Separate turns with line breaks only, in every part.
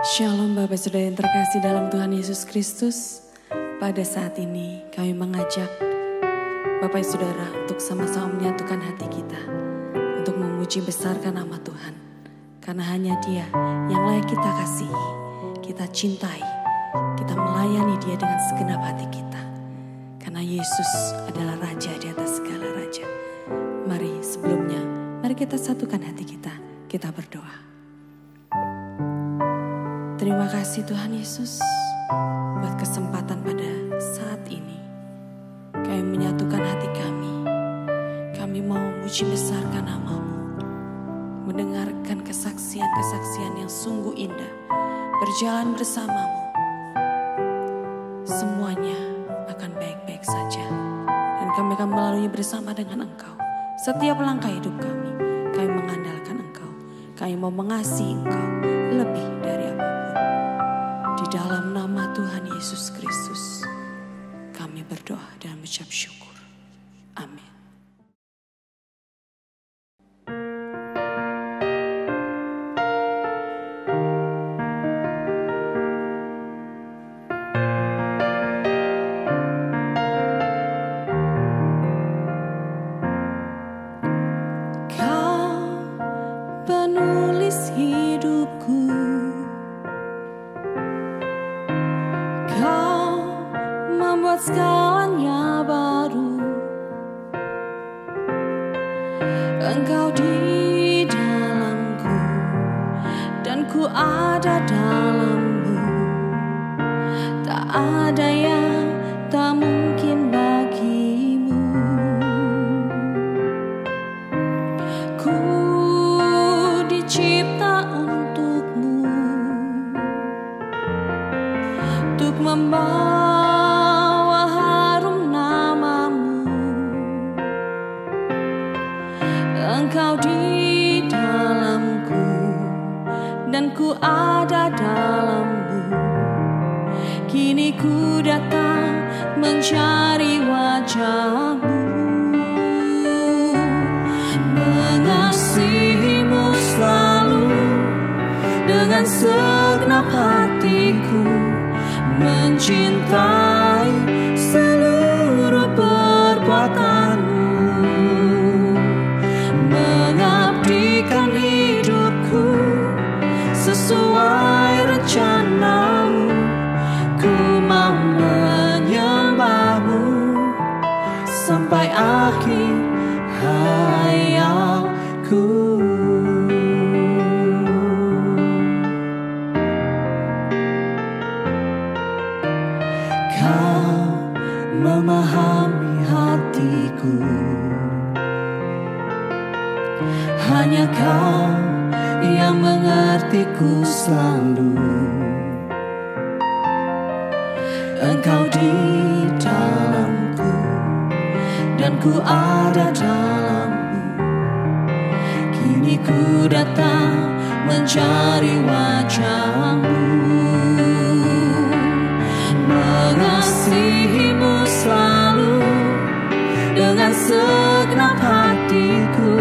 Shalom Bapak Saudara yang terkasih dalam Tuhan Yesus Kristus. Pada saat ini kami mengajak Bapak Saudara untuk sama-sama menyatukan hati kita untuk memuji besarkan nama Tuhan. Karena hanya Dia yang layak kita kasihi, kita cintai, kita melayani Dia dengan segenap hati kita. Karena Yesus adalah Raja di atas segala Raja. Mari sebelumnya, mari kita satukan hati kita berdoa. Terima kasih Tuhan Yesus buat kesempatan pada saat ini. Kami menyatukan hati kami. Kami mau memuji besarkan nama-Mu. Mendengarkan kesaksian-kesaksian yang sungguh indah. Berjalan bersama-Mu. Semuanya akan baik-baik saja. Dan kami akan melalui bersama dengan Engkau. Setiap langkah hidup kami mengandalkan Engkau. Kami mau mengasihi Engkau lebih dari apapun. Di dalam nama Tuhan Yesus Kristus, kami berdoa dan mengucap syukur. Amin. Kau penulis hidupku. Membuat segalanya baru. Engkau di dalamku dan ku ada dalam-Mu. Tak ada yang tak mungkin bagi-Mu. Ku dicipta untuk-Mu, untuk membawa Engkau di dalamku dan ku ada dalam-Mu. Kini ku datang mencari wajah-Mu. Mengasihi-Mu selalu dengan segenap hatiku. Mencintai seluruh perbuatan-Mu. Mengabdikan hidupku sesuai rencana-Mu. Ku mau menyembah-Mu sampai akhir hayatku. Kau memahami hatiku. Hanya Kau yang mengertiku selalu. Engkau di dalamku dan ku ada dalam-Mu. Kini ku datang mencari wajah-Mu. Mengasihi-Mu selalu dengan segenap hatiku.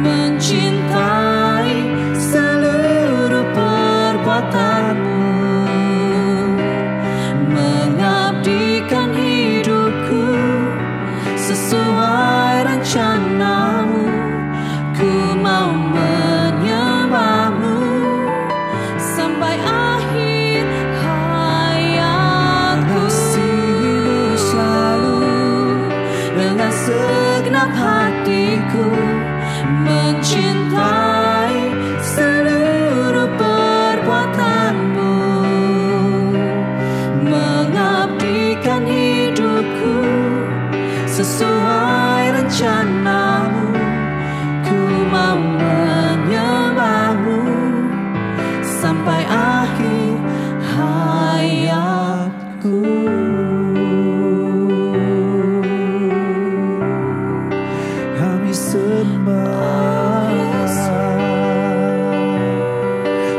Mencintai seluruh perbuatan-Mu. Mengabdikan hidupku sesuai rencana-Mu. Ku mau menyembah-Mu sampai akhir hayatku. Mengasihi-Mu selalu dengan segenap hatiku. Mencintai seluruh perbuatan-Mu. Mengabdikan hidupku sesuai rencana-Mu. Ku mau menyembah-Mu sampai akhir hayatku. Kami sembah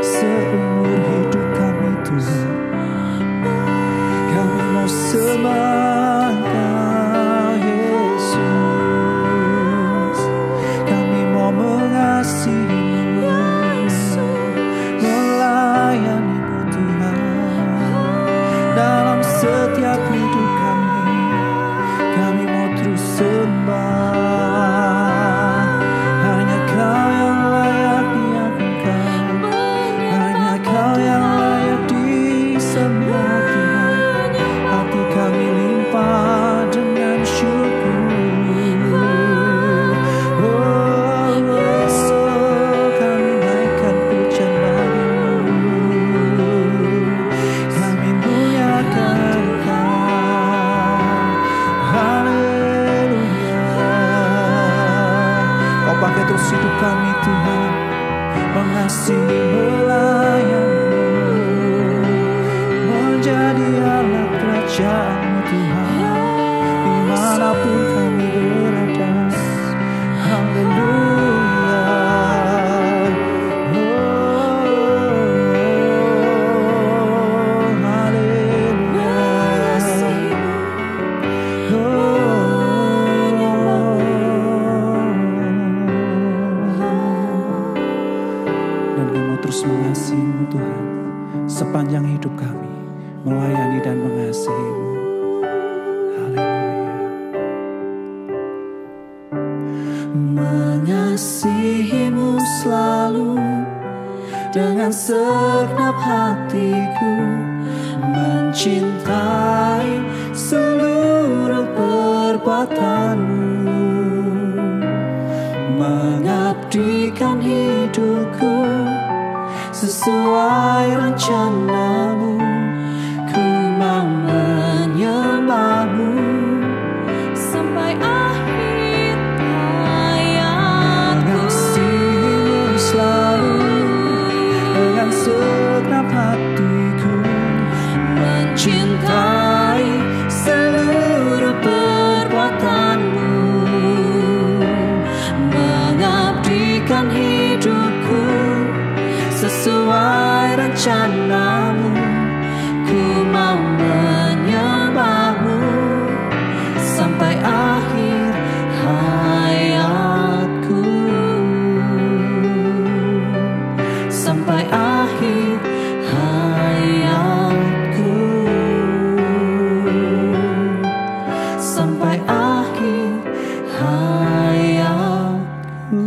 seumur hidup kami Tuhan. Kami mau sembah Yesus. Kami mau mengasihi-Mu, melayani
disembah. Hanya Kau yang layak diagungkan, hanya Kau yang layak disembah Tuhan. Hati kami limpah dengan syukur. Kami naikkan pujian bagimu, kami muliakan Kau. Haleluya. Kau pakai terus hidup kami Tuhan, mengasihi melayani, menjadi anak kerajaan-Mu Tuhan, dimanapun kami berada. Haleluya. Dan kami mau terus mengasihi-Mu Tuhan, sepanjang hidup kami melayani dan mengasihi-Mu. Haleluya. Mengasihi-Mu selalu dengan segenap hatiku, mencintai seluruh perbuatan-Mu, mengabdikan hidupku sesuai rencana-Mu. Ku mau menyembah-Mu sampai akhir hayatku. Mengasihi-Mu selalu dengan segenap hatiku, mencintai seluruh perbuatan-Mu, mengabdikan hidupku sesuai rencana-Mu. Ku mau menyembah-Mu sampai akhir hayatku, sampai akhir hayatku, sampai akhir hayatku.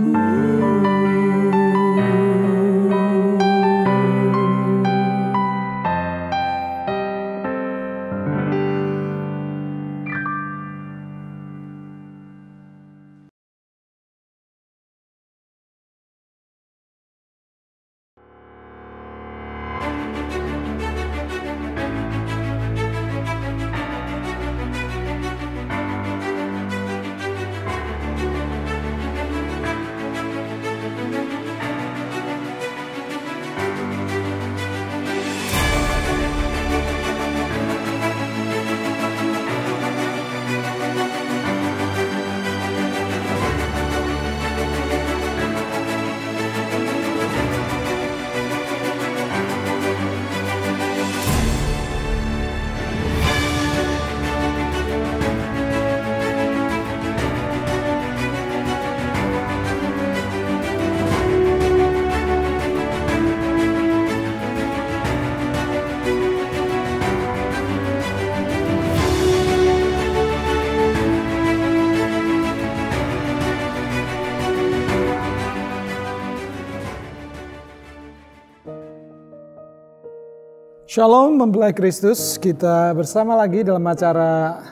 Shalom mempelai Kristus, kita bersama lagi dalam acara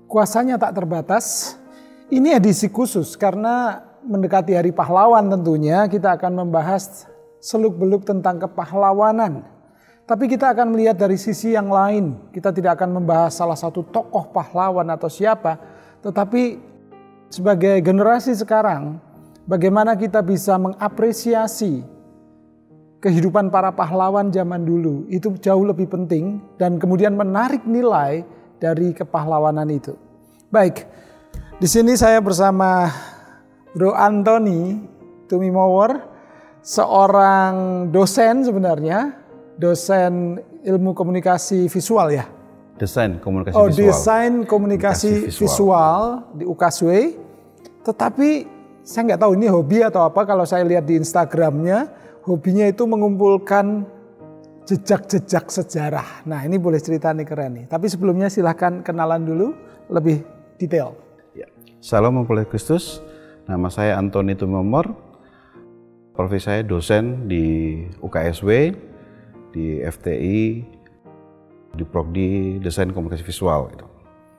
Kuasanya Tak Terbatas. Ini edisi khusus karena mendekati Hari Pahlawan tentunya kita akan membahas seluk-beluk tentang kepahlawanan. Tapi kita akan melihat dari sisi yang lain. Kita tidak akan membahas salah satu tokoh pahlawan atau siapa, tetapi sebagai generasi sekarang, bagaimana kita bisa mengapresiasi kehidupan para pahlawan zaman dulu. Itu jauh lebih penting dan kemudian menarik nilai dari kepahlawanan itu. Baik, di sini saya bersama Bro Anthony Tumimawar, seorang dosen sebenarnya, dosen ilmu komunikasi visual ya?
Desain komunikasi visual.
Desain komunikasi visual di UKSW. Tetapi saya nggak tahu ini hobi atau apa, kalau saya lihat di Instagramnya, hobinya itu mengumpulkan jejak-jejak sejarah. Nah ini boleh cerita nih, keren nih. Tapi sebelumnya silahkan kenalan dulu lebih detail.
Ya. Salam mempelai Kristus, nama saya Antoni Tumomor, profesi saya dosen di UKSW, di FTI, di Prodi Desain Komunikasi Visual. Gitu.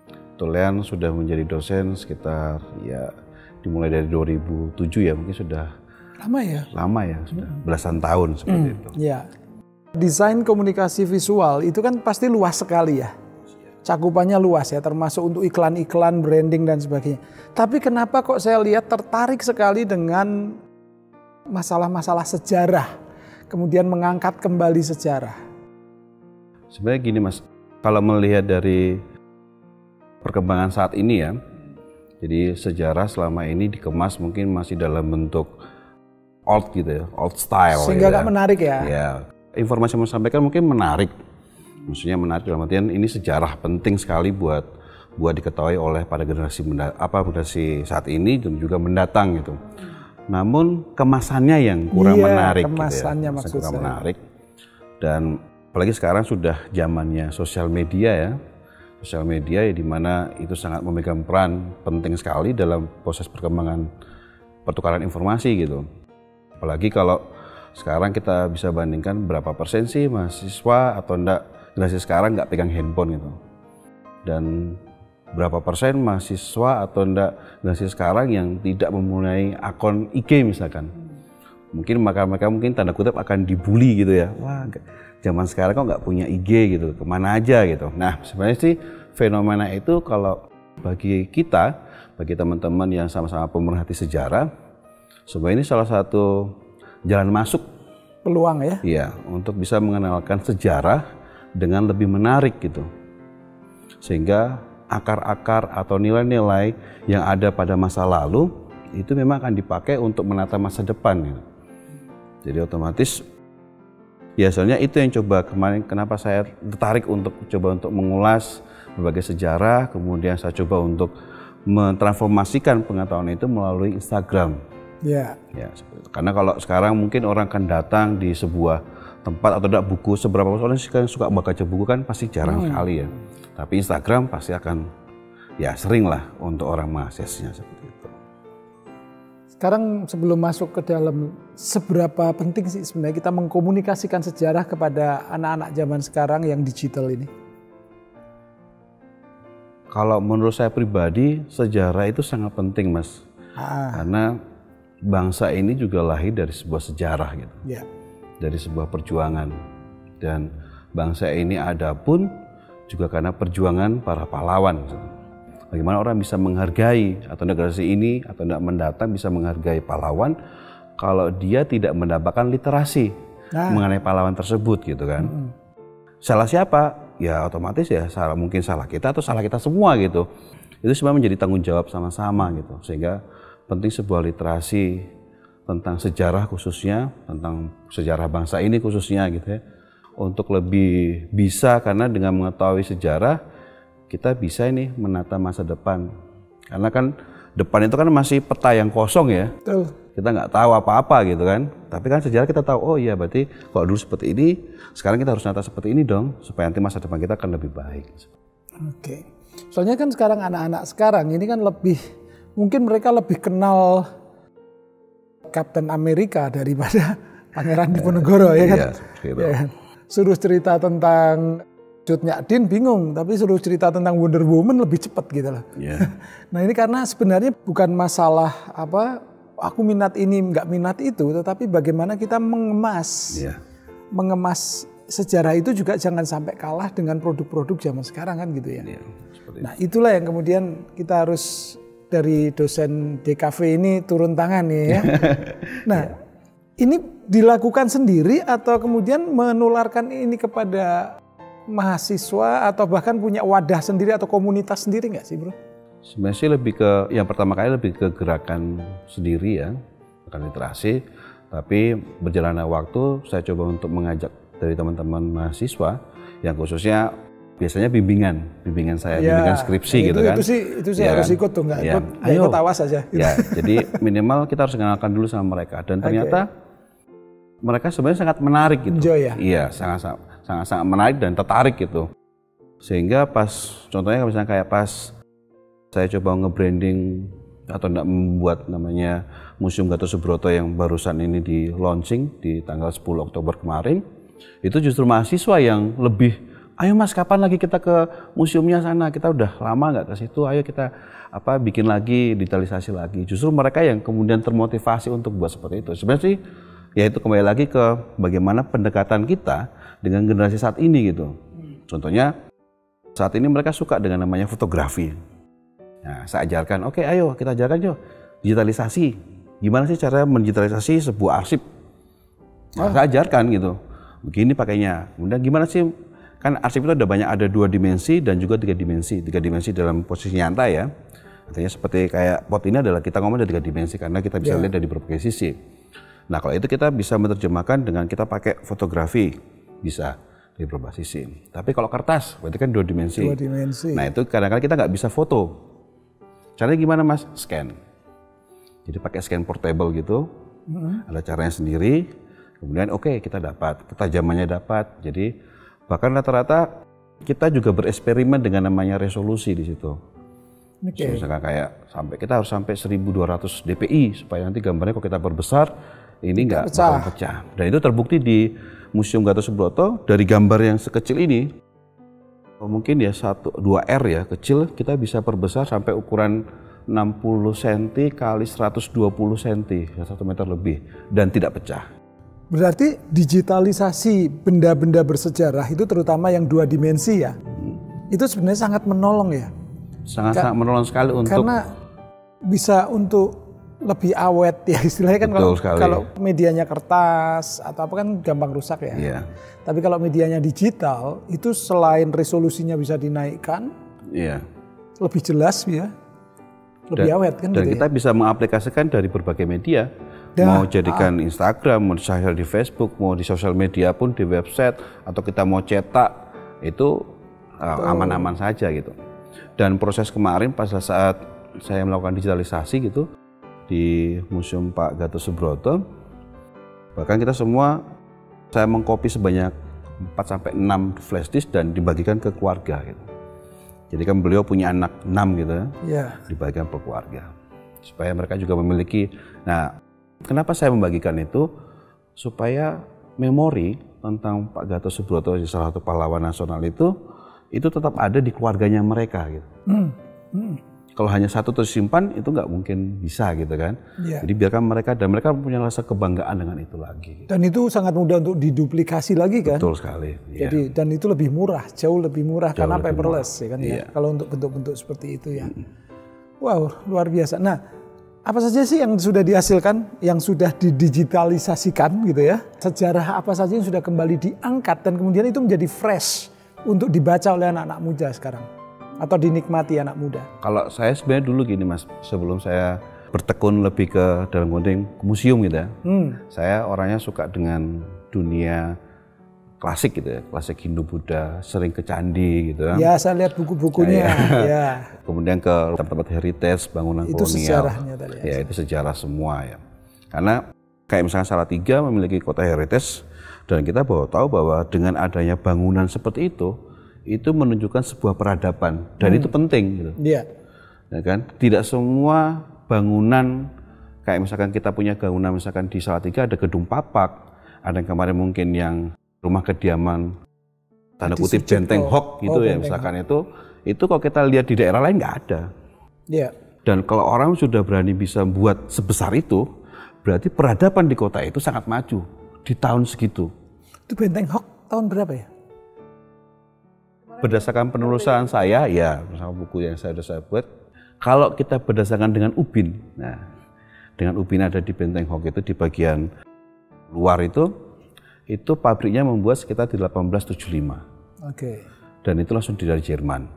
Kebetulan sudah menjadi dosen sekitar ya dimulai dari 2007 ya, mungkin sudah
lama ya?
Lama ya, sudah belasan tahun seperti itu.
Ya. Desain komunikasi visual itu kan pasti luas sekali ya. Cakupannya luas ya, termasuk untuk iklan-iklan, branding dan sebagainya. Tapi kenapa kok saya lihat tertarik sekali dengan masalah-masalah sejarah, kemudian mengangkat kembali sejarah?
Sebenarnya gini Mas, kalau melihat dari perkembangan saat ini ya, jadi sejarah selama ini dikemas mungkin masih dalam bentuk old gitu ya, old style.
Sehingga
gitu
gak menarik ya?
Ya, informasi yang mau sampaikan mungkin menarik. Maksudnya menarik dalam artian ini sejarah penting sekali buat diketahui oleh pada generasi saat ini dan juga mendatang gitu. Namun kemasannya yang kurang menarik
kemasannya
gitu ya.
Maksud
kurang
saya.
menarik. Dan apalagi sekarang sudah zamannya sosial media ya. Sosial media ya di mana itu sangat memegang peran penting sekali dalam proses perkembangan pertukaran informasi gitu. Apalagi kalau sekarang kita bisa bandingkan berapa persen sih mahasiswa atau enggak generasi sekarang nggak pegang handphone gitu. Dan berapa persen mahasiswa atau enggak generasi sekarang yang tidak mempunyai akun IG misalkan. Mungkin mereka mungkin tanda kutip akan dibully gitu ya. Wah, zaman sekarang kok nggak punya IG gitu, kemana aja gitu. Nah sebenarnya sih fenomena itu kalau bagi kita, bagi teman-teman yang sama-sama pemerhati sejarah, sebenarnya ini salah satu jalan masuk.
Peluang ya?
Iya, untuk bisa mengenalkan sejarah dengan lebih menarik gitu. Sehingga akar-akar atau nilai-nilai yang ada pada masa lalu itu memang akan dipakai untuk menata masa depan gitu. Jadi otomatis biasanya itu yang coba kemarin kenapa saya tertarik untuk mengulas berbagai sejarah, kemudian saya coba untuk mentransformasikan pengetahuan itu melalui Instagram.
Ya.
Ya, karena kalau sekarang mungkin orang akan datang di sebuah tempat atau ada buku, seberapa orang yang suka baca buku kan pasti jarang sekali ya. Tapi Instagram pasti akan ya sering lah untuk orang mengaksesnya seperti itu.
Sekarang sebelum masuk ke dalam, seberapa penting sih sebenarnya kita mengkomunikasikan sejarah kepada anak-anak zaman sekarang yang digital ini?
Kalau menurut saya pribadi, sejarah itu sangat penting Mas. Karena bangsa ini juga lahir dari sebuah sejarah gitu.
Ya.
Dari sebuah perjuangan. Dan bangsa ini ada pun juga karena perjuangan para pahlawan. Bagaimana orang bisa menghargai atau generasi ini atau tidak mendatang bisa menghargai pahlawan kalau dia tidak mendapatkan literasi mengenai pahlawan tersebut gitu kan. Salah siapa? Ya otomatis ya mungkin salah kita atau salah kita semua gitu. Itu sebenarnya menjadi tanggung jawab sama-sama gitu. Sehingga penting sebuah literasi tentang sejarah khususnya, tentang sejarah bangsa ini khususnya gitu ya. Untuk lebih bisa, karena dengan mengetahui sejarah kita bisa ini menata masa depan. Karena kan depan itu kan masih peta yang kosong ya.
Betul.
Kita nggak tahu apa-apa gitu kan. Tapi kan sejarah kita tahu, oh iya berarti kalau dulu seperti ini, sekarang kita harus nata seperti ini dong, supaya nanti masa depan kita akan lebih baik.
Oke. Soalnya kan sekarang anak-anak sekarang ini kan mungkin mereka lebih kenal Captain America daripada Pangeran Diponegoro ya kan.
Gitu.
Ya kan? Suruh cerita tentang Cut Nyak Din bingung, tapi suruh cerita tentang Wonder Woman lebih cepat gitu loh.
Yeah.
Nah ini karena sebenarnya bukan masalah aku minat ini nggak minat itu, tetapi bagaimana kita mengemas sejarah itu juga jangan sampai kalah dengan produk-produk zaman sekarang kan gitu ya. Nah itulah yang kemudian kita harus dari dosen DKV ini turun tangan nih ya. Nah ini dilakukan sendiri atau kemudian menularkan ini kepada mahasiswa atau bahkan punya wadah sendiri atau komunitas sendiri nggak sih bro?
Sebenarnya sih lebih ke, yang pertama kali lebih ke gerakan sendiri ya, gerakan literasi. Tapi berjalannya waktu saya coba untuk mengajak dari teman-teman mahasiswa yang khususnya biasanya bimbingan saya, bimbingan skripsi gitu kan.
Itu sih harus ikut tuh, nggak ikut awas aja. Gitu.
Ya, jadi minimal kita harus kenalkan dulu sama mereka dan ternyata mereka sebenarnya sangat menarik gitu.
Enjoy ya?
Iya, sangat menarik dan tertarik gitu. Sehingga pas contohnya misalnya kayak pas saya coba nge-branding atau enggak membuat namanya Museum Gatot Subroto yang barusan ini di launching di tanggal 10 Oktober kemarin, itu justru mahasiswa yang lebih, ayo Mas kapan lagi kita ke museumnya sana, kita udah lama nggak ke situ, ayo kita bikin lagi, digitalisasi lagi. Justru mereka yang kemudian termotivasi untuk buat seperti itu. Sebenarnya sih, ya itu kembali lagi ke bagaimana pendekatan kita dengan generasi saat ini gitu. Contohnya saat ini mereka suka dengan namanya fotografi. Nah, saya ajarkan, oke ayo kita ajarkan yuk digitalisasi. Gimana sih cara mendigitalisasi sebuah arsip? Nah, saya ajarkan gitu. Begini pakainya. Kemudian gimana sih? Kan arsip itu ada banyak, ada 2 dimensi dan juga 3 dimensi. 3 dimensi dalam posisi nyantai ya. Artinya seperti kayak pot ini adalah kita ngomong ada 3 dimensi karena kita bisa lihat dari berbagai sisi. Nah kalau itu kita bisa menerjemahkan dengan kita pakai fotografi, bisa dari berbagai sisi. Tapi kalau kertas berarti kan 2 dimensi.
2 dimensi.
Nah itu kadang-kadang kita nggak bisa foto. Caranya gimana Mas? Scan. Jadi pakai scan portable gitu, ada caranya sendiri. Kemudian oke, kita dapat, ketajamannya dapat. Jadi bahkan rata-rata kita juga bereksperimen dengan namanya resolusi di situ. Misalkan kayak kita harus sampai 1200 dpi supaya nanti gambarnya kalau kita perbesar ini nggak bakal pecah. Dan itu terbukti di Museum Gatot Subroto dari gambar yang sekecil ini. Mungkin ya 1-2 R ya kecil, kita bisa perbesar sampai ukuran 60 cm kali 120 cm, 1 meter lebih, dan tidak pecah.
Berarti digitalisasi benda-benda bersejarah itu terutama yang 2 dimensi ya, itu sebenarnya sangat menolong ya?
Sangat menolong sekali untuk...
Karena bisa untuk lebih awet ya istilahnya kan, kalau medianya kertas atau apa kan gampang rusak ya.
Yeah.
Tapi kalau medianya digital itu selain resolusinya bisa dinaikkan, lebih jelas ya, lebih awet kan.
Dan
gitu
kita bisa mengaplikasikan dari berbagai media, mau jadikan Instagram, mau share di Facebook, mau di sosial media pun di website, atau kita mau cetak itu aman-aman saja gitu. Dan proses kemarin pada saat saya melakukan digitalisasi gitu di Museum Pak Gatot Subroto, bahkan kita semua, saya mengcopy sebanyak 4-6 flash disk dan dibagikan ke keluarga gitu. Jadi kan beliau punya anak 6 gitu ya, dibagikan ke keluarga supaya mereka juga memiliki. Nah, kenapa saya membagikan itu? Supaya memori tentang Pak Gatot Subroto, salah satu pahlawan nasional itu tetap ada di keluarganya mereka gitu. Kalau hanya satu tersimpan itu nggak mungkin bisa gitu kan. Jadi biarkan mereka, dan mereka punya rasa kebanggaan dengan itu lagi.
Dan itu sangat mudah untuk diduplikasi lagi kan.
Betul sekali.
Jadi dan itu lebih murah, jauh lebih murah karena paperless ya kan ya. Kalau untuk bentuk-bentuk seperti itu ya. Wow, luar biasa. Nah, apa saja sih yang sudah dihasilkan, yang sudah didigitalisasikan gitu ya? Sejarah apa saja yang sudah kembali diangkat dan kemudian itu menjadi fresh untuk dibaca oleh anak-anak muda sekarang? Atau dinikmati anak muda? Kalau
saya sebenarnya dulu gini Mas, sebelum saya bertekun lebih ke dalam konteks museum gitu ya, saya orangnya suka dengan dunia klasik gitu ya, klasik Hindu-Buddha, sering ke candi gitu ya.
Ya, saya lihat buku-bukunya. Ya.
Kemudian ke tempat-tempat heritage, bangunan
itu
kolonial. Itu
sejarahnya tadi.
Ya, itu sejarah semua ya. Karena kayak misalnya Salatiga memiliki kota heritage, dan kita tahu bahwa dengan adanya bangunan seperti itu menunjukkan sebuah peradaban, dan itu penting gitu. Iya. Ya kan? Tidak semua bangunan kayak misalkan kita punya bangunan misalkan di Salatiga ada gedung papak, ada yang kemarin mungkin yang rumah kediaman tanda kutip Benteng Hok gitu ya misalkan itu kalau kita lihat di daerah lain nggak ada. Iya. Dan kalau orang sudah berani bisa buat sebesar itu, berarti peradaban di kota itu sangat maju di tahun segitu.
Itu Benteng Hok tahun berapa ya?
Berdasarkan penelusuran saya, ya bersama buku yang saya buat, kalau kita berdasarkan dengan ubin, nah dengan ubin ada di Benteng Hok itu di bagian luar itu pabriknya membuat sekitar di 1875. Oke. Dan itu langsung dari Jerman.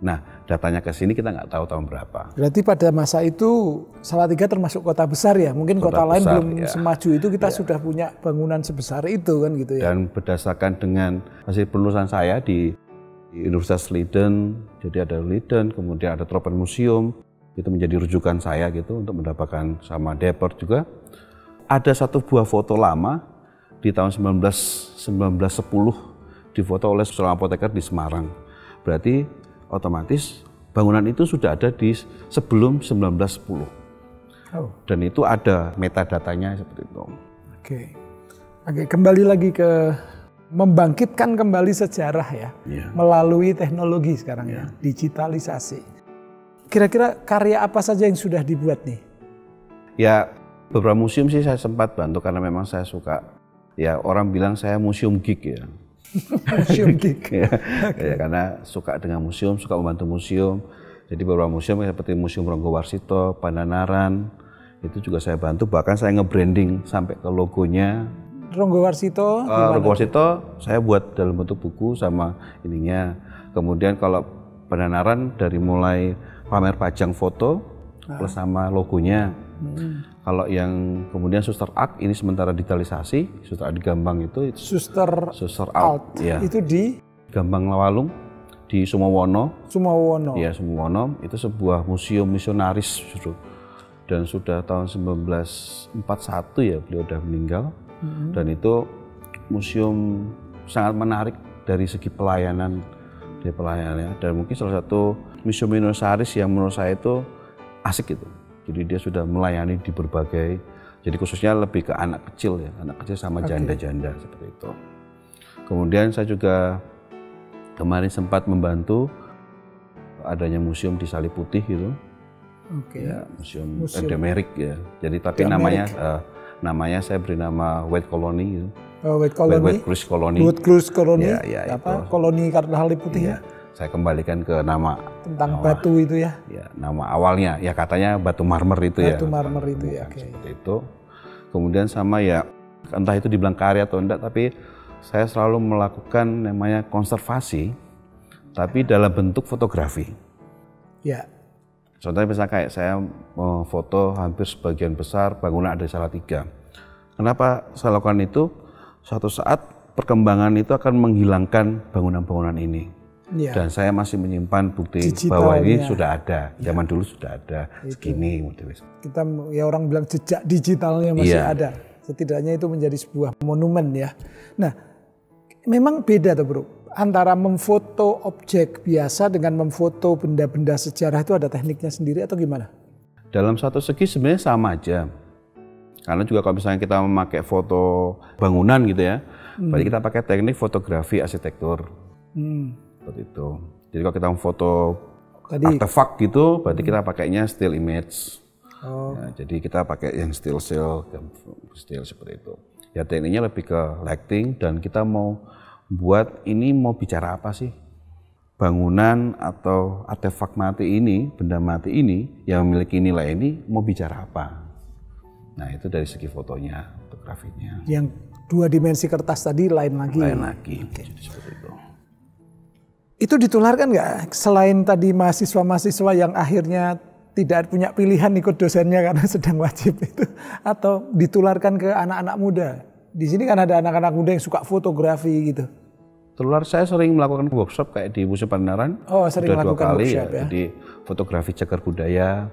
Nah datanya ke sini kita nggak tahu tahun berapa.
Berarti pada masa itu Salatiga termasuk kota besar ya, mungkin kota lain belum semaju itu kita sudah punya bangunan sebesar itu kan gitu ya.
Dan berdasarkan dengan hasil penelusuran saya di Universitas Leiden, jadi ada Leiden, kemudian ada Tropenmuseum, itu menjadi rujukan saya gitu untuk mendapatkan sama Deport juga. Ada satu buah foto lama di tahun 1910 difoto oleh seorang apoteker di Semarang. Berarti otomatis Bangunan itu sudah ada di sebelum 1910. Dan itu ada metadatanya seperti itu.
Oke, kembali lagi ke membangkitkan kembali sejarah ya. Melalui teknologi sekarang ya, digitalisasi. Kira-kira karya apa saja yang sudah dibuat nih?
Ya, beberapa museum sih saya sempat bantu karena memang saya suka. Ya, orang bilang saya museum geek ya.
Museum geek.
Ya, karena suka dengan museum, suka membantu museum. Jadi beberapa museum seperti Museum Ronggowarsito, Pandanaran, itu juga saya bantu. Bahkan saya nge-branding sampai ke logonya.
Ronggowarsito?
Ronggowarsito saya buat dalam bentuk buku sama ininya. Kemudian kalau Pandanaran dari mulai pamer pajang foto plus sama logonya. Kalau yang kemudian Suster Art ini sementara digitalisasi, Suster Art di Gambang itu
Suster
Art ya.
Itu di
Gambang Lawalung di Sumowono. Ya, Sumowono itu sebuah museum misionaris justru. Dan sudah tahun 1941 ya beliau udah meninggal. Dan itu museum sangat menarik dari segi pelayanan. Dan mungkin salah satu museum misionaris yang menurut saya itu asik gitu. Jadi dia sudah melayani di berbagai, jadi khususnya lebih ke anak kecil ya, anak kecil sama janda-janda seperti itu. Kemudian saya juga kemarin sempat membantu adanya museum di Salib Putih gitu. Ya, museum Demerik ya. Jadi tapi namanya saya beri nama White Colony gitu.
White Colony.
White Cruise Colony.
White Cruise Colony.
Ya,
apa? Koloni karena Salib Putih ya.
Saya kembalikan ke nama
tentang batu itu ya.
Ya, nama awalnya ya katanya batu marmer itu ya.
Batu marmer itu ya.
Seperti itu. Kemudian sama ya entah itu dibilang karya atau enggak, tapi saya selalu melakukan namanya konservasi tapi dalam bentuk fotografi.
Ya.
Contohnya misalnya kayak saya foto hampir sebagian besar bangunan ada di Salatiga. Kenapa saya lakukan itu? Suatu saat perkembangan itu akan menghilangkan bangunan-bangunan ini. Ya. Dan saya masih menyimpan bukti bahwa ini sudah ada, zaman dulu sudah ada, segini.
Kita ya orang bilang jejak digitalnya masih ada, setidaknya itu menjadi sebuah monumen ya. Nah, memang beda tuh bro, antara memfoto objek biasa dengan memfoto benda-benda sejarah itu ada tekniknya sendiri atau gimana?
Dalam satu segi sebenarnya sama aja, karena juga kalau misalnya kita memakai foto bangunan gitu ya, berarti kita pakai teknik fotografi arsitektur. Seperti itu. Jadi kalau kita memfoto artefak gitu, berarti kita pakainya still image. Ya, jadi kita pakai yang still seperti itu. Ya tekniknya lebih ke lighting dan kita mau buat ini mau bicara apa sih? Bangunan atau artefak mati ini, benda mati ini yang memiliki nilai ini mau bicara apa? Nah itu dari segi fotonya, fotografinya.
Yang 2 dimensi kertas tadi lain lagi.
Jadi seperti itu.
Itu ditularkan nggak selain tadi mahasiswa-mahasiswa yang akhirnya tidak punya pilihan ikut dosennya karena sedang wajib itu, atau ditularkan ke anak-anak muda? Di sini kan ada anak-anak muda yang suka fotografi gitu.
Saya sering melakukan workshop kayak di Museum Pandanaran.
Sering melakukan
2 kali
workshop ya.
Jadi fotografi cagar budaya.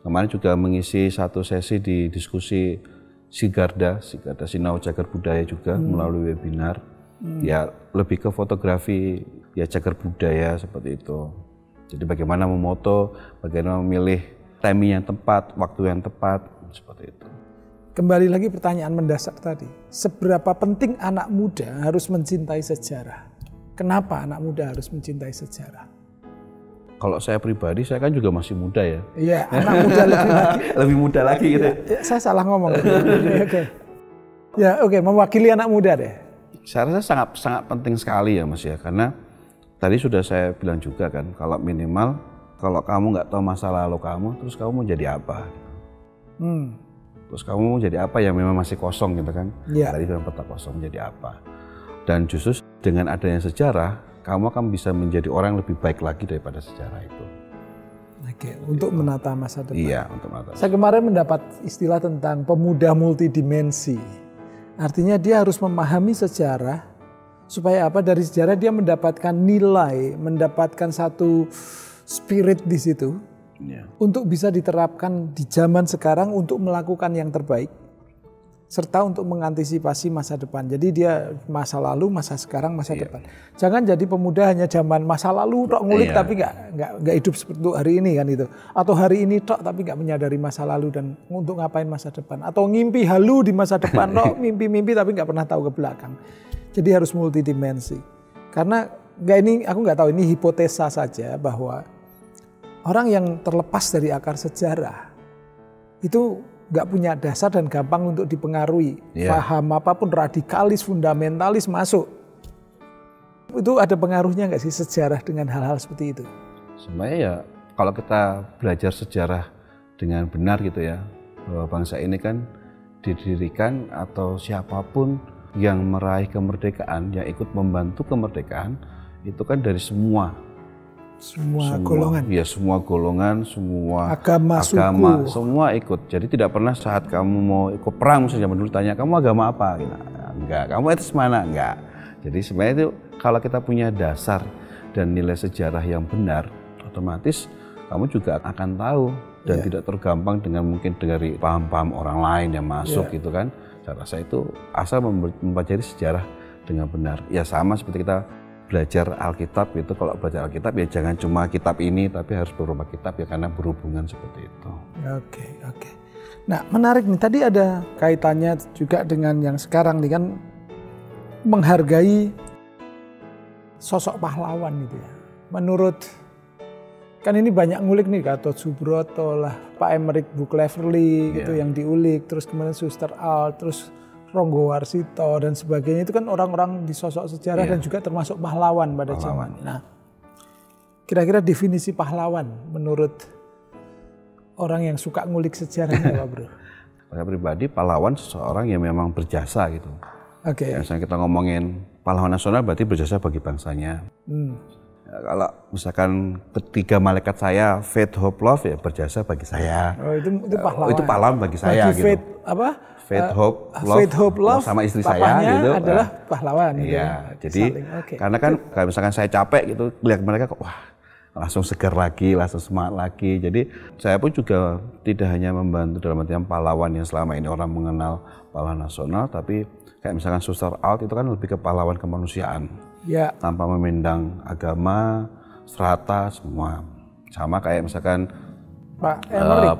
Kemarin juga mengisi 1 sesi di diskusi Sigarda Sinau Cagar Budaya juga melalui webinar. Ya lebih ke fotografi ya cagar budaya seperti itu. Jadi bagaimana memoto, bagaimana memilih timing yang tepat, waktu yang tepat, seperti itu.
Kembali lagi pertanyaan mendasar tadi, seberapa penting anak muda harus mencintai sejarah? Kenapa anak muda harus mencintai sejarah?
Kalau saya pribadi, saya kan juga masih muda ya.
Iya, anak muda
lebih muda lagi gitu.
Ya, saya salah ngomong. Oke, mewakili anak muda deh.
Saya rasa sangat penting sekali ya Mas ya, karena tadi sudah saya bilang juga kan, kalau minimal kalau kamu nggak tahu masa lalu kamu, terus kamu mau jadi apa? Terus kamu mau jadi apa yang memang masih kosong gitu kan? Tadi dalam peta kosong menjadi apa? Dan justru dengan adanya sejarah, kamu akan bisa menjadi orang yang lebih baik lagi daripada sejarah itu.
Oke, untuk menata masa depan.
Iya, untuk menata.
Saya kemarin mendapat istilah tentang pemuda multidimensi. Artinya dia harus memahami sejarah supaya apa? Dari sejarah dia mendapatkan nilai, mendapatkan satu spirit di situ untuk bisa diterapkan di zaman sekarang untuk melakukan yang terbaik serta untuk mengantisipasi masa depan. Jadi dia masa lalu, masa sekarang, masa depan. Jangan jadi pemuda hanya zaman masa lalu tok ngulik tapi nggak hidup seperti hari ini kan itu. Atau hari ini tok tapi nggak menyadari masa lalu dan untuk ngapain masa depan. Atau ngimpi halu di masa depan tok mimpi-mimpi tapi nggak pernah tahu ke belakang. Jadi harus multidimensi. Karena aku nggak tahu, ini hipotesa saja bahwa orang yang terlepas dari akar sejarah itu nggak punya dasar dan gampang untuk dipengaruhi. Paham apapun radikalis, fundamentalis masuk. Itu ada pengaruhnya nggak sih sejarah dengan hal-hal seperti itu?
Sebenarnya ya kalau kita belajar sejarah dengan benar gitu ya, bahwa bangsa ini kan didirikan atau siapapun yang meraih kemerdekaan, yang ikut membantu kemerdekaan, itu kan dari semua golongan. Ya, semua golongan, semua agama, suku, semua ikut. Jadi tidak pernah saat kamu mau ikut perang, misalnya zaman dulu tanya, kamu agama apa? Enggak. Kamu etis mana? Enggak. Jadi sebenarnya itu kalau kita punya dasar dan nilai sejarah yang benar, otomatis kamu juga akan tahu dan tidak tergampang dengan mungkin dari paham-paham orang lain yang masuk gitu kan. Saya rasa itu asal mempelajari sejarah dengan benar. Ya sama seperti kita belajar Alkitab itu, kalau belajar Alkitab ya jangan cuma kitab ini tapi harus beberapa kitab ya karena berhubungan seperti itu.
Oke. Nah menarik nih, tadi ada kaitannya juga dengan yang sekarang nih kan, menghargai sosok pahlawan gitu ya. Menurut, kan ini banyak ngulik nih, Gatot Subroto lah, Pak Emerick Book-Leverly gitu yang diulik, terus kemudian Suster Alt, terus Ronggo Warsito dan sebagainya, itu kan orang-orang di sosok sejarah dan juga termasuk pahlawan pada zaman. Nah, kira-kira definisi pahlawan menurut orang yang suka ngulik sejarahnya Pak Bro?
Saya pribadi pahlawan seseorang yang memang berjasa gitu. Misalnya kita ngomongin pahlawan nasional berarti berjasa bagi bangsanya. Ya, kalau misalkan ketiga malaikat saya, faith, hope, love ya berjasa bagi saya.
Itu pahlawan.
Itu pahlawan bagi saya gitu.
Faith,
Faith, hope, love sama istri saya gitu.
Adalah pahlawan.
Iya, jadi karena kan kalau misalkan saya capek gitu, lihat mereka kok wah langsung segar lagi, langsung semangat lagi. Jadi saya pun juga tidak hanya membantu dalam artian pahlawan yang selama ini orang mengenal pahlawan nasional, tapi kayak misalkan Suster Alt itu kan lebih ke pahlawan kemanusiaan. Tanpa memandang agama, strata, semua. Sama kayak misalkan Pak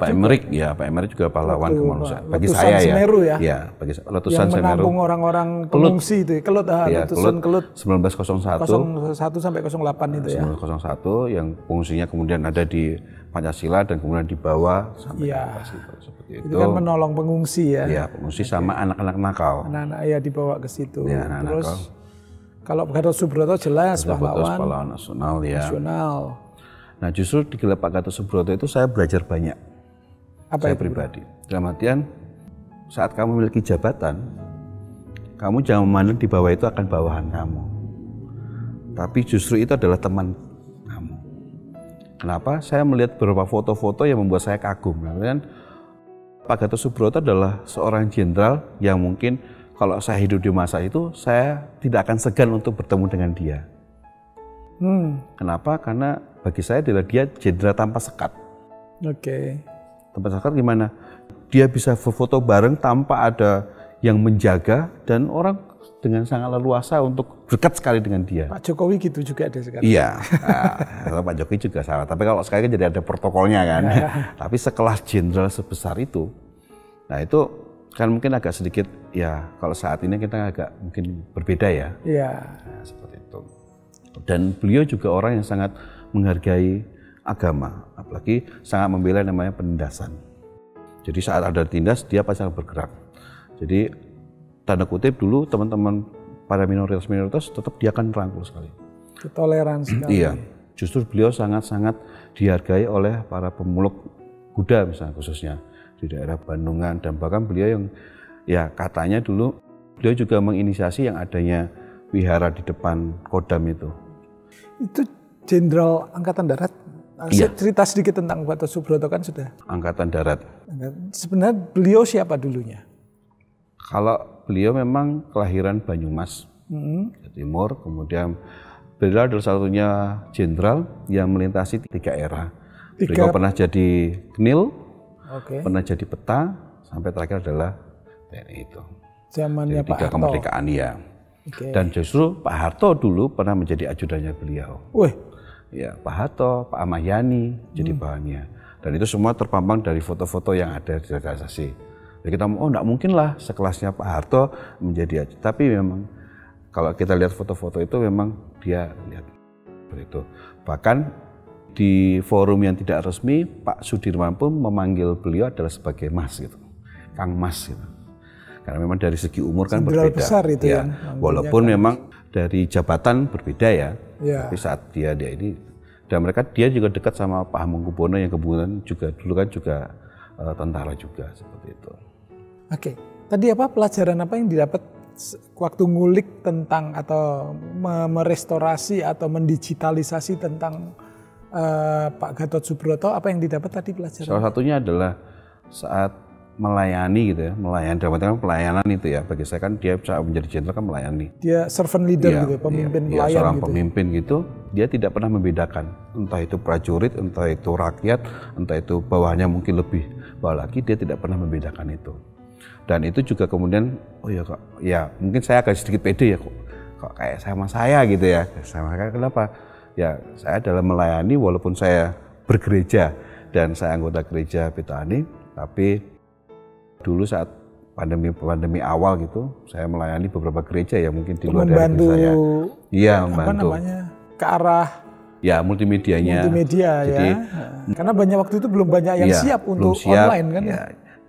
Emerick juga pahlawan kemanusiaan bagi saya
Semeru ya.
Ya, bagi letusan
yang
Semeru.
Yang menampung orang-orang pengungsi itu, letusan Kelut
1901
sampai 08 itu ya.
1901 yang fungsinya kemudian ada di Pancasila dan kemudian dibawa sampai seperti itu.
Itu kan menolong pengungsi ya.
Iya, pengungsi sama anak-anak nakal.
Anak-anak dibawa ke situ.
Ya,
terus kalau Gatot Subroto jelas pahlawan
nasional ya. Nah justru di Gelap Pak Gatot Subroto itu saya belajar banyak. Saya pribadi. Dalam artian saat kamu memiliki jabatan, kamu jangan memandang di bawah itu akan bawahan kamu. Tapi justru itu adalah teman kamu. Kenapa? Saya melihat beberapa foto-foto yang membuat saya kagum. Kan Pak Gatot Subroto adalah seorang jenderal yang mungkin kalau saya hidup di masa itu, saya tidak akan segan untuk bertemu dengan dia. Kenapa? Karena bagi saya adalah dia jenderal tanpa sekat. Tanpa sekat gimana? Dia bisa foto bareng tanpa ada yang menjaga dan orang dengan sangat leluasa untuk dekat sekali dengan dia.
Pak Jokowi gitu juga ada sekarang.
Iya, Pak Jokowi juga sama. Tapi kalau sekarang kan jadi ada protokolnya kan. Tapi sekelas jenderal sebesar itu, nah itu kan mungkin agak sedikit ya kalau saat ini kita agak mungkin berbeda ya. Nah, seperti itu. Dan beliau juga orang yang sangat menghargai agama, apalagi sangat membela namanya penindasan. Jadi saat ada tindas dia pasti akan bergerak. Jadi tanda kutip dulu teman-teman pada minoritas tetap dia akan merangkul sekali.
Toleransi sekali.
Iya, justru beliau sangat-sangat dihargai oleh para pemuluk Buddha misalnya khususnya di daerah Bandungan, dan bahkan beliau yang ya katanya dulu beliau juga menginisiasi yang adanya wihara di depan Kodam itu.
Itu Jenderal Angkatan Darat. Cerita sedikit tentang Gatot Subroto kan sudah.
Angkatan Darat.
Sebenarnya beliau siapa dulunya?
Kalau beliau memang kelahiran Banyumas, Timur, kemudian beliau adalah satunya jenderal yang melintasi 3 era. Beliau pernah jadi Knil, pernah jadi Peta, sampai terakhir adalah TNI itu.
Zamannya Pak Harto.
Kemerdekaan ya. Okay. Dan justru Pak Harto dulu pernah menjadi ajudannya beliau.
Wih.
Ya, Pak Harto, Pak Ahmad Yani jadi bahannya. Dan itu semua terpampang dari foto-foto yang ada di organisasi. Jadi kita enggak mungkin lah sekelasnya Pak Harto menjadi ajudan. Tapi memang kalau kita lihat foto-foto itu memang dia lihat seperti itu. Bahkan di forum yang tidak resmi, Pak Sudirman pun memanggil beliau adalah sebagai Mas gitu. Kang Mas gitu. Karena memang dari segi umur kan
Jenderal
berbeda.
Besar itu
ya. Walaupun memang dari jabatan berbeda ya. Tapi saat dia ini dan dia juga dekat sama Pak Hamengkubuwono yang kebetulan juga dulu kan juga tentara juga seperti itu. Oke.
Tadi apa pelajaran apa yang didapat waktu ngulik tentang atau merestorasi atau mendigitalisasi tentang Pak Gatot Subroto, apa yang didapat tadi pelajaran?
Salah satunya adalah saat melayani gitu ya, dalam pelayanan itu ya. Bagi saya kan dia saat menjadi jenderal kan melayani.
Dia servant leader gitu, pemimpin pelayan
seorang
gitu.
Pemimpin gitu, dia tidak pernah membedakan. Entah itu prajurit, entah itu rakyat, entah itu bawahnya mungkin lebih bawah lagi, dia tidak pernah membedakan itu. Dan itu juga kemudian, oh ya kok, ya mungkin saya agak sedikit pede ya kok kayak sama saya gitu ya. Sama saya kenapa? Ya saya dalam melayani walaupun saya bergereja dan saya anggota gereja Petani, tapi dulu saat pandemi awal gitu, saya melayani beberapa gereja ya mungkin di luar dari saya. Iya, membantu.
Apa namanya? Ke arah
ya multimedianya.
Multimedia
jadi,
ya. Karena banyak waktu itu belum banyak yang siap untuk online kan ya.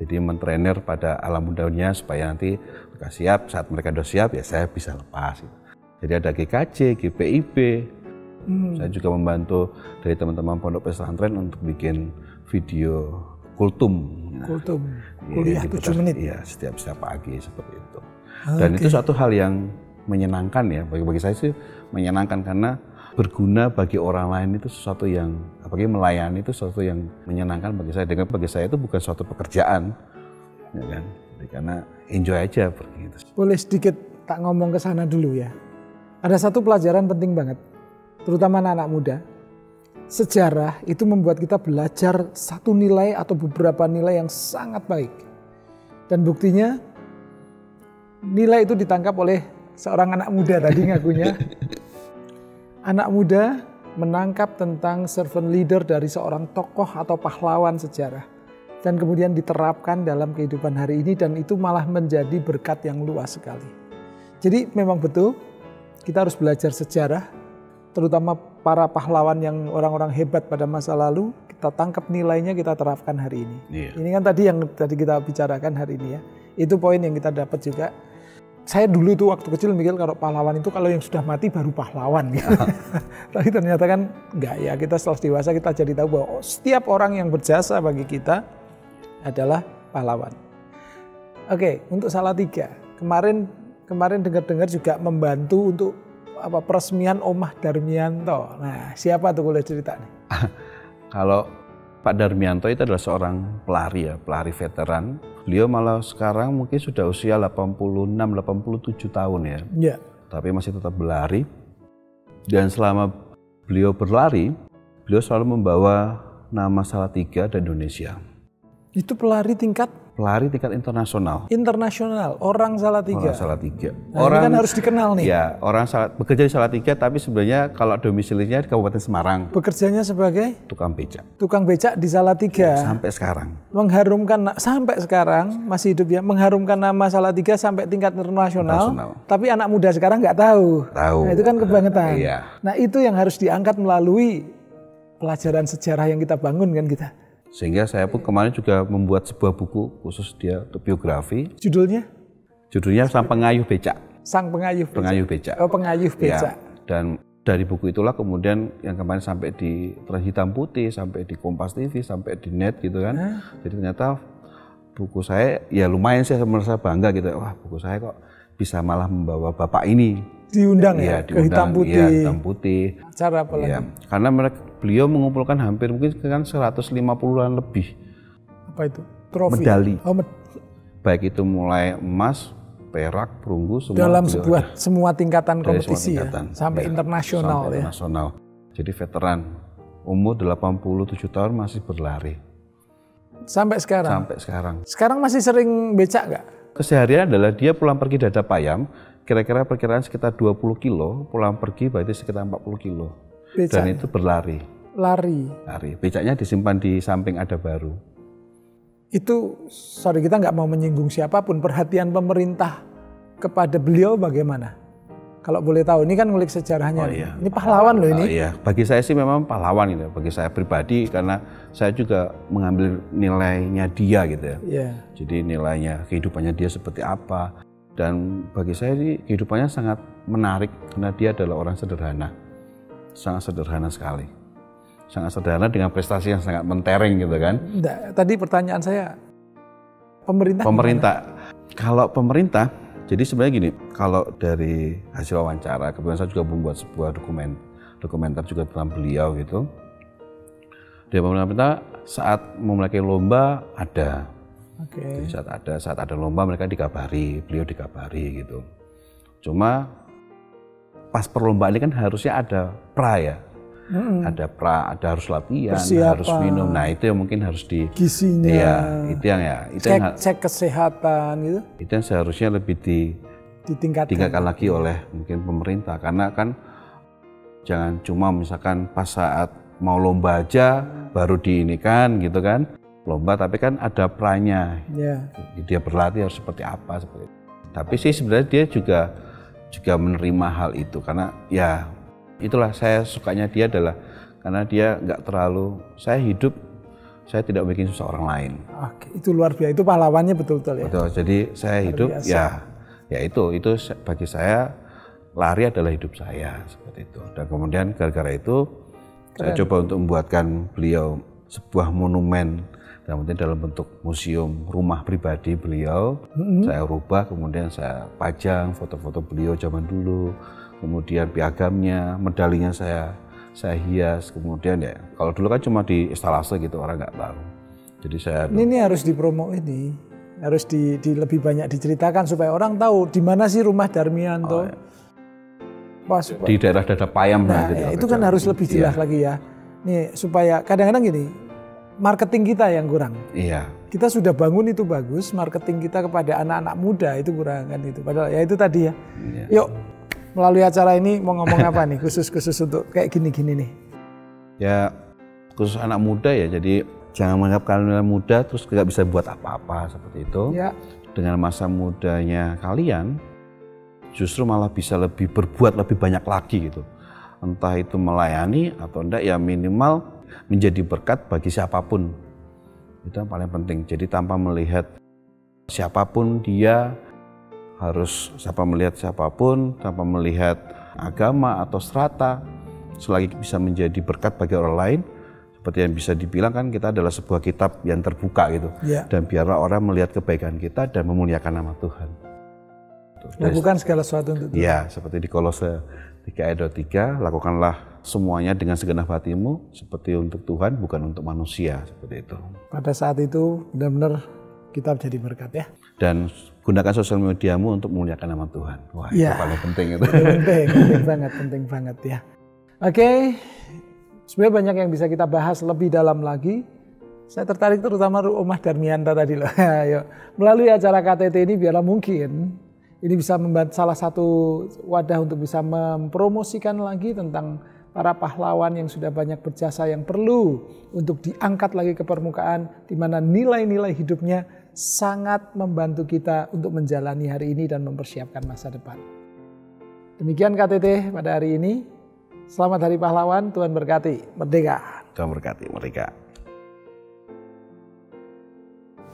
Jadi mentrainer pada alam mudanya supaya nanti mereka siap, saat mereka sudah siap ya saya bisa lepas. Gitu. Jadi ada GKJ, GPIB. Saya juga membantu dari teman-teman pondok pesantren untuk bikin video kultum.
Kultum, kuliah 7 menit.
Iya, setiap pagi seperti itu. Dan itu suatu hal yang menyenangkan ya, bagi saya sih menyenangkan karena berguna bagi orang lain itu sesuatu yang, apalagi melayani itu sesuatu yang menyenangkan bagi saya. Dengan bagi saya itu bukan suatu pekerjaan, ya kan? Jadi karena enjoy aja begitu.
Boleh sedikit tak ngomong ke sana dulu ya. Ada satu pelajaran penting banget, terutama anak-anak muda. Sejarah itu membuat kita belajar satu nilai atau beberapa nilai yang sangat baik. Dan buktinya nilai itu ditangkap oleh seorang anak muda tadi ngakunya. Anak muda menangkap tentang servant leader dari seorang tokoh atau pahlawan sejarah. Dan kemudian diterapkan dalam kehidupan hari ini dan itu malah menjadi berkat yang luas sekali. Jadi memang betul kita harus belajar sejarah, terutama para pahlawan yang orang-orang hebat pada masa lalu, kita tangkap nilainya, kita terapkan hari ini. Ini kan tadi yang kita bicarakan hari ini ya. Itu poin yang kita dapat juga. Saya dulu tuh waktu kecil mikir kalau pahlawan itu kalau yang sudah mati baru pahlawan gitu. Tapi ternyata kan enggak ya, kita setelah dewasa kita jadi tahu bahwa setiap orang yang berjasa bagi kita adalah pahlawan. Oke, untuk Salatiga, kemarin dengar-dengar juga membantu untuk peresmian Omah Darmianto. Nah, siapa tuh boleh cerita nih?
Kalau Pak Darmianto itu adalah seorang pelari ya, pelari veteran. Beliau malah sekarang mungkin sudah usia 86-87 tahun ya. Iya. Tapi masih tetap berlari. Dan selama beliau berlari, beliau selalu membawa nama Salatiga dan Indonesia.
Itu pelari tingkat
internasional.
Internasional, orang Salatiga.
Orang Salatiga.
Nah, orang kan harus dikenal nih.
Ya, orang bekerja di Salatiga tapi sebenarnya kalau domisilinya di Kabupaten Semarang.
Bekerjanya sebagai
tukang becak.
Tukang becak di Salatiga.
Ya, sampai sekarang.
Mengharumkan sampai sekarang masih hidup ya, mengharumkan nama Salatiga sampai tingkat internasional. Tapi anak muda sekarang nggak tahu. Nah, itu kan kebangetan.
Iya.
Nah, itu yang harus diangkat melalui pelajaran sejarah yang kita bangun kan kita.
Sehingga saya pun kemarin juga membuat sebuah buku khusus dia untuk biografi.
Judulnya
Sang Pengayuh Becak.
Sang Pengayuh Becak.
Pengayuh Becak.
Oh, Pengayuh Becak.
Ya, dan dari buku itulah kemudian yang kemarin sampai di Trans Hitam Putih, sampai di Kompas TV, sampai di net gitu kan. Jadi ternyata buku saya ya lumayan saya merasa bangga gitu. Wah, buku saya kok bisa malah membawa bapak ini
diundang ya ke Hitam Putih.
Iya, Hitam Putih.
Cara apa lagi?
Ya, karena beliau mengumpulkan hampir mungkin kan 150-an lebih.
Apa itu? Trofi.
Medali. Baik itu mulai emas, perak, perunggu semua.
Dalam semua tingkatan kompetisi ya, sampai internasional ya.
Internasional. Jadi veteran umur 87 tahun masih berlari.
Sampai sekarang.
Sampai sekarang.
Sekarang masih sering becak nggak?
Keseharian adalah dia pulang pergi Dadap Ayam, kira-kira perkiraan sekitar 20 kilo, pulang pergi berarti sekitar 40 kilo.
Becak.
Dan itu berlari.
Lari.
Becaknya disimpan di samping ada baru.
Itu, sorry kita nggak mau menyinggung siapapun, perhatian pemerintah kepada beliau bagaimana? Kalau boleh tahu, ini kan ngulik sejarahnya.
Iya.
Ini pahlawan loh ini.
Iya, bagi saya sih memang pahlawan gitu. Bagi saya pribadi karena saya juga mengambil nilainya dia gitu ya.
Iya.
Jadi nilainya kehidupannya dia seperti apa. Dan bagi saya sih kehidupannya sangat menarik karena dia adalah orang sederhana. Sangat sederhana sekali. Sangat sederhana dengan prestasi yang sangat mentereng gitu kan.
Enggak, tadi pertanyaan saya pemerintah.
Kalau pemerintah, jadi sebenarnya gini, kalau dari hasil wawancara, kebetulan saya juga membuat sebuah dokumenter juga tentang beliau gitu. Dari pemerintah saat memulai lomba ada.
Oke.
Jadi saat ada lomba mereka dikabari, beliau dikabari gitu. Cuma pas perlombaan ini kan harusnya ada pra ya. Ada pra, ada harus latihan,
persiapan,
harus minum. Nah itu yang mungkin harus di
gizinya,
iya, itu yang
cek kesehatan gitu.
Itu yang seharusnya lebih ditingkatkan lagi oleh mungkin pemerintah, karena kan jangan cuma misalkan pas saat mau lomba aja baru diinikan gitu kan, lomba tapi kan ada pranya, dia berlatih harus seperti apa seperti itu. Tapi sih sebenarnya dia juga menerima hal itu karena ya itulah saya sukanya dia adalah karena dia nggak terlalu, saya tidak bikin susah orang lain.
Oke, itu luar biasa, itu pahlawannya betul-betul ya.
Betul, jadi saya hidup ya itu bagi saya lari adalah hidup saya seperti itu. Dan kemudian gara-gara itu saya coba untuk membuatkan beliau sebuah monumen dalam bentuk museum rumah pribadi beliau. Saya rubah, kemudian saya pajang foto-foto beliau zaman dulu. Kemudian piagamnya, medalinya saya hias. Kemudian ya, kalau dulu kan cuma di instalase gitu, orang nggak tahu. Jadi saya
ini harus dipromo, ini harus lebih banyak diceritakan supaya orang tahu di mana sih rumah Darmianto.
Di daerah Dadap Ayam.
Nah, gitu, itu kan harus lebih jelas lagi ya. Nih supaya kadang-kadang gini, marketing kita yang kurang.
Iya.
Kita sudah bangun itu bagus, marketing kita kepada anak-anak muda itu kurang kan itu. Padahal ya itu tadi ya. Yuk. Melalui acara ini mau ngomong apa nih khusus untuk kayak gini-gini nih?
Ya khusus anak muda ya, jadi jangan menganggap kalian muda terus nggak bisa buat apa-apa seperti itu.
Ya.
Dengan masa mudanya kalian justru malah bisa berbuat lebih banyak lagi gitu. Entah itu melayani atau enggak ya minimal menjadi berkat bagi siapapun. Itu yang paling penting. Jadi tanpa melihat siapapun dia, tanpa melihat agama atau strata, selagi bisa menjadi berkat bagi orang lain, seperti yang bisa dibilang kan kita adalah sebuah kitab yang terbuka gitu, dan biarlah orang melihat kebaikan kita dan memuliakan nama Tuhan.
Lakukan segala sesuatu untuk Tuhan.
Ya, seperti di Kolose 3 ayat 3, lakukanlah semuanya dengan segenap hatimu seperti untuk Tuhan, bukan untuk manusia, seperti itu.
Pada saat itu benar-benar kita jadi berkat ya. Dan
gunakan sosial mediamu untuk memuliakan nama Tuhan. Wah, itu paling penting itu.
Penting banget ya. Oke, sebenarnya banyak yang bisa kita bahas lebih dalam lagi. Saya tertarik terutama Rumah Darmianto tadi loh. Melalui acara KTT ini biarlah mungkin ini bisa membantu salah satu wadah untuk bisa mempromosikan lagi tentang para pahlawan yang sudah banyak berjasa yang perlu untuk diangkat lagi ke permukaan, di mana nilai-nilai hidupnya sangat membantu kita untuk menjalani hari ini dan mempersiapkan masa depan. Demikian KTT pada hari ini. Selamat Hari Pahlawan, Tuhan berkati. Merdeka.
Tuhan berkati, merdeka.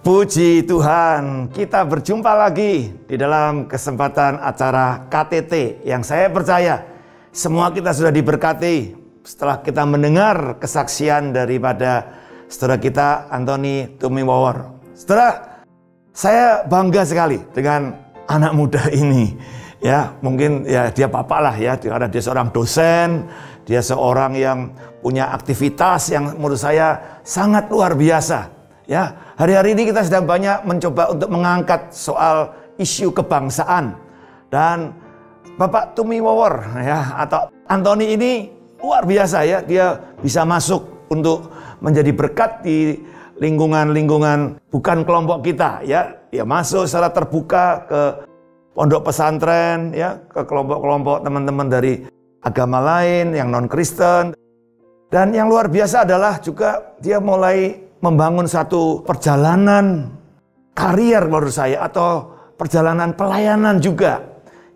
Puji Tuhan, kita berjumpa lagi di dalam kesempatan acara KTT yang saya percaya semua kita sudah diberkati setelah kita mendengar kesaksian daripada saudara kita Anthony Tumiwawar. Saudara, saya bangga sekali dengan anak muda ini. Ya, mungkin ya dia bapak lah ya, karena dia seorang dosen, dia seorang yang punya aktivitas yang menurut saya sangat luar biasa. Ya, hari-hari ini kita sedang banyak mencoba untuk mengangkat soal isu kebangsaan, dan Bapak Tumiwawar ya atau Anthony ini luar biasa ya, dia bisa masuk untuk menjadi berkat di lingkungan-lingkungan bukan kelompok kita, ya masuk secara terbuka ke pondok pesantren, ya ke kelompok-kelompok teman-teman dari agama lain yang non-Kristen. Dan yang luar biasa adalah juga dia mulai membangun satu perjalanan karier menurut saya, atau perjalanan pelayanan juga,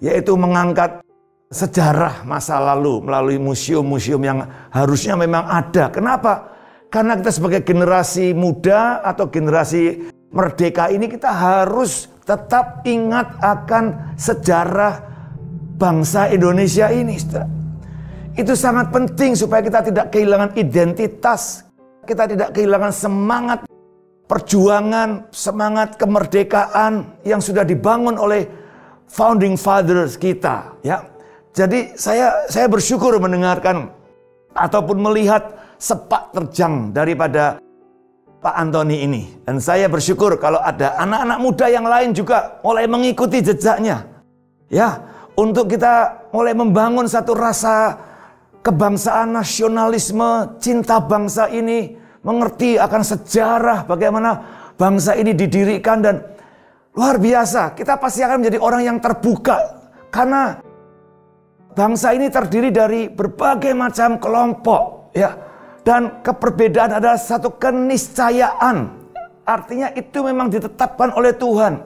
yaitu mengangkat sejarah masa lalu melalui museum-museum yang harusnya memang ada. Kenapa? Karena kita sebagai generasi muda atau generasi merdeka ini, kita harus tetap ingat akan sejarah bangsa Indonesia ini. Itu sangat penting supaya kita tidak kehilangan identitas, kita tidak kehilangan semangat perjuangan, semangat kemerdekaan yang sudah dibangun oleh founding fathers kita, ya. Jadi saya bersyukur mendengarkan ataupun melihat sepak terjang daripada Pak Antoni ini. Dan saya bersyukur kalau ada anak-anak muda yang lain juga mulai mengikuti jejaknya. Ya, untuk kita mulai membangun satu rasa kebangsaan, nasionalisme, cinta bangsa ini, mengerti akan sejarah bagaimana bangsa ini didirikan, dan luar biasa. Kita pasti akan menjadi orang yang terbuka karena bangsa ini terdiri dari berbagai macam kelompok, ya. Dan keperbedaan adalah satu keniscayaan. Artinya itu memang ditetapkan oleh Tuhan.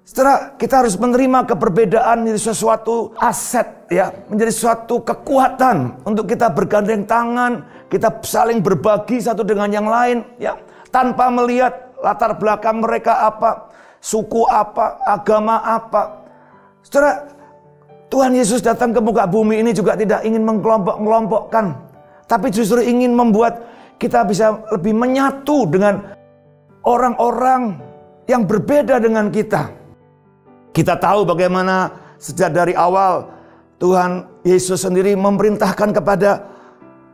Setelah kita harus menerima keperbedaan menjadi sesuatu aset, ya, menjadi suatu kekuatan untuk kita bergandeng tangan, kita saling berbagi satu dengan yang lain, ya, tanpa melihat latar belakang mereka apa, suku apa, agama apa. Setelah Tuhan Yesus datang ke muka bumi ini juga tidak ingin mengelompok-kelompokkan, tapi justru ingin membuat kita bisa lebih menyatu dengan orang-orang yang berbeda dengan kita. Kita tahu bagaimana sejak dari awal Tuhan Yesus sendiri memerintahkan kepada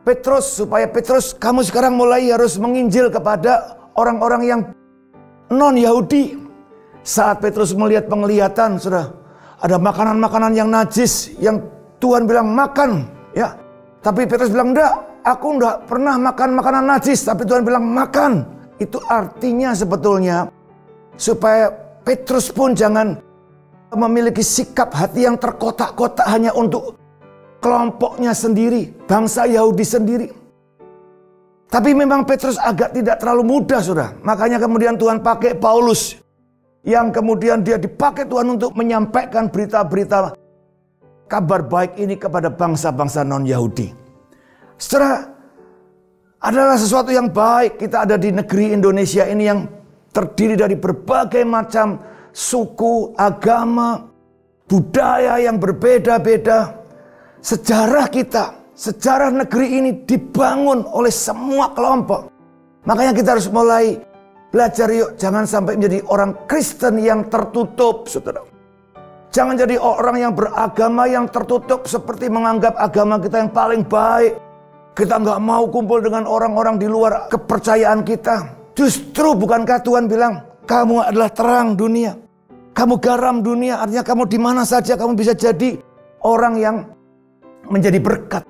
Petrus supaya Petrus, kamu sekarang mulai harus menginjil kepada orang-orang yang non-Yahudi. Saat Petrus melihat penglihatan, sudah ada makanan-makanan yang najis yang Tuhan bilang makan, ya. Tapi Petrus bilang, enggak, aku enggak pernah makan makanan najis. Tapi Tuhan bilang makan. Itu artinya sebetulnya supaya Petrus pun jangan memiliki sikap hati yang terkotak-kotak hanya untuk kelompoknya sendiri, bangsa Yahudi sendiri. Tapi memang Petrus agak tidak terlalu mudah, saudara. Makanya kemudian Tuhan pakai Paulus, yang kemudian dia dipakai Tuhan untuk menyampaikan berita-berita kabar baik ini kepada bangsa-bangsa non-Yahudi. Setelah adalah sesuatu yang baik, kita ada di negeri Indonesia ini yang terdiri dari berbagai macam suku, agama, budaya yang berbeda-beda. Sejarah kita, sejarah negeri ini dibangun oleh semua kelompok. Makanya kita harus mulai belajar, yuk, jangan sampai menjadi orang Kristen yang tertutup, saudara. Jangan jadi orang yang beragama yang tertutup, seperti menganggap agama kita yang paling baik. Kita nggak mau kumpul dengan orang-orang di luar kepercayaan kita. Justru bukankah Tuhan bilang, kamu adalah terang dunia, kamu garam dunia, artinya kamu di mana saja kamu bisa jadi orang yang menjadi berkat.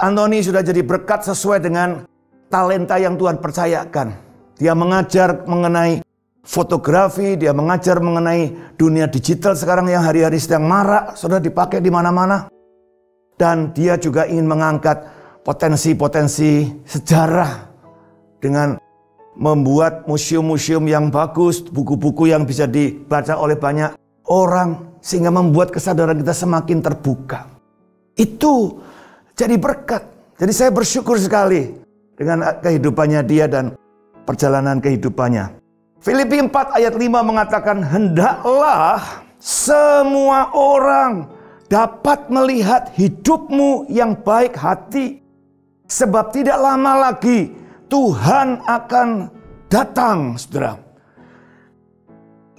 Antoni sudah jadi berkat sesuai dengan talenta yang Tuhan percayakan. Dia mengajar mengenai fotografi, dia mengajar mengenai dunia digital sekarang yang hari-hari sedang marak, sudah dipakai di mana-mana. Dan dia juga ingin mengangkat potensi-potensi sejarah dengan membuat museum-museum yang bagus, buku-buku yang bisa dibaca oleh banyak orang, sehingga membuat kesadaran kita semakin terbuka. Itu jadi berkat. Jadi saya bersyukur sekali dengan kehidupannya dia dan perjalanan kehidupannya. Filipi 4 ayat 5 mengatakan, hendaklah semua orang dapat melihat hidupmu yang baik hati, sebab tidak lama lagi Tuhan akan datang, saudara.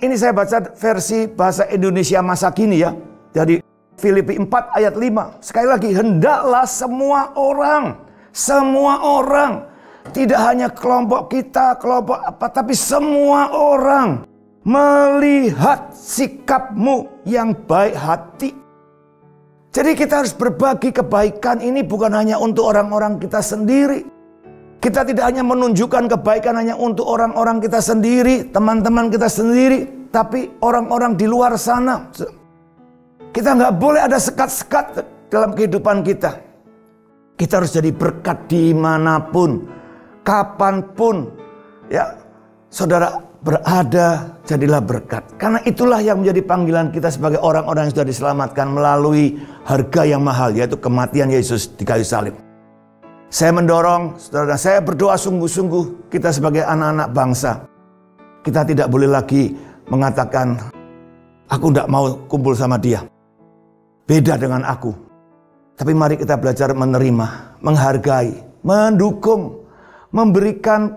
Ini saya baca versi bahasa Indonesia masa kini, ya. Jadi Filipi 4 ayat 5. Sekali lagi, hendaklah semua orang, tidak hanya kelompok kita, kelompok apa, tapi semua orang melihat sikapmu yang baik hati. Jadi kita harus berbagi kebaikan ini bukan hanya untuk orang-orang kita sendiri, Kita tidak hanya menunjukkan kebaikan hanya untuk orang-orang kita sendiri, teman-teman kita sendiri, tapi orang-orang di luar sana. Kita nggak boleh ada sekat-sekat dalam kehidupan kita. Kita harus jadi berkat dimanapun, kapanpun. Ya, saudara berada, jadilah berkat. Karena itulah yang menjadi panggilan kita sebagai orang-orang yang sudah diselamatkan melalui harga yang mahal, yaitu kematian Yesus di kayu salib. Saya mendorong, saudara, saya berdoa sungguh-sungguh kita sebagai anak-anak bangsa. Kita tidak boleh lagi mengatakan, aku tidak mau kumpul sama dia. Beda dengan aku. Tapi mari kita belajar menerima, menghargai, mendukung, memberikan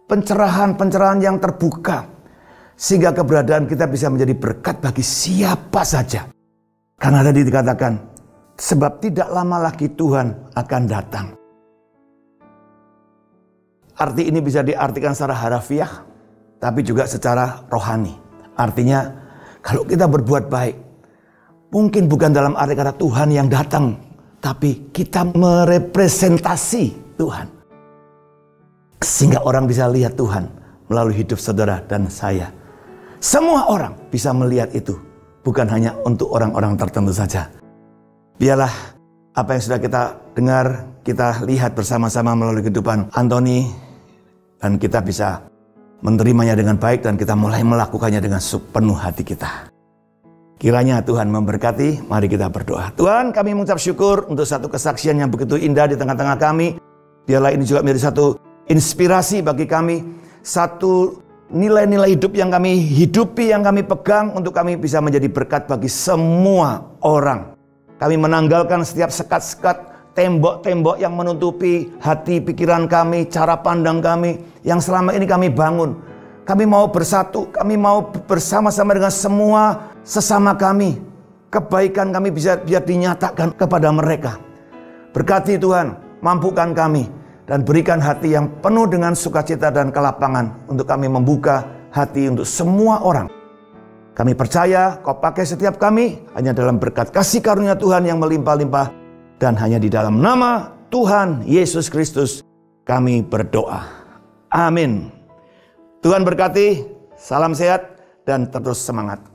pencerahan-pencerahan yang terbuka. Sehingga keberadaan kita bisa menjadi berkat bagi siapa saja. Karena tadi dikatakan, sebab tidak lama lagi Tuhan akan datang. Arti ini bisa diartikan secara harafiah, tapi juga secara rohani. Artinya, kalau kita berbuat baik, mungkin bukan dalam arti kata Tuhan yang datang, tapi kita merepresentasi Tuhan. Sehingga orang bisa lihat Tuhan melalui hidup saudara dan saya. Semua orang bisa melihat itu, bukan hanya untuk orang-orang tertentu saja. Biarlah apa yang sudah kita dengar, kita lihat bersama-sama melalui kehidupan Antoni, dan kita bisa menerimanya dengan baik dan kita mulai melakukannya dengan sepenuh hati kita. Kiranya Tuhan memberkati, mari kita berdoa. Tuhan, kami mengucap syukur untuk satu kesaksian yang begitu indah di tengah-tengah kami. Biarlah ini juga menjadi satu inspirasi bagi kami, satu nilai-nilai hidup yang kami hidupi, yang kami pegang untuk kami bisa menjadi berkat bagi semua orang. Kami menanggalkan setiap sekat-sekat, tembok-tembok yang menutupi hati, pikiran kami, cara pandang kami, yang selama ini kami bangun. Kami mau bersatu, kami mau bersama-sama dengan semua sesama kami. Kebaikan kami bisa biar dinyatakan kepada mereka. Berkati Tuhan, mampukan kami, dan berikan hati yang penuh dengan sukacita dan kelapangan untuk kami membuka hati untuk semua orang. Kami percaya Kau pakai setiap kami hanya dalam berkat kasih karunia Tuhan yang melimpah-limpah. Dan hanya di dalam nama Tuhan Yesus Kristus kami berdoa. Amin. Tuhan berkati, salam sehat dan terus semangat.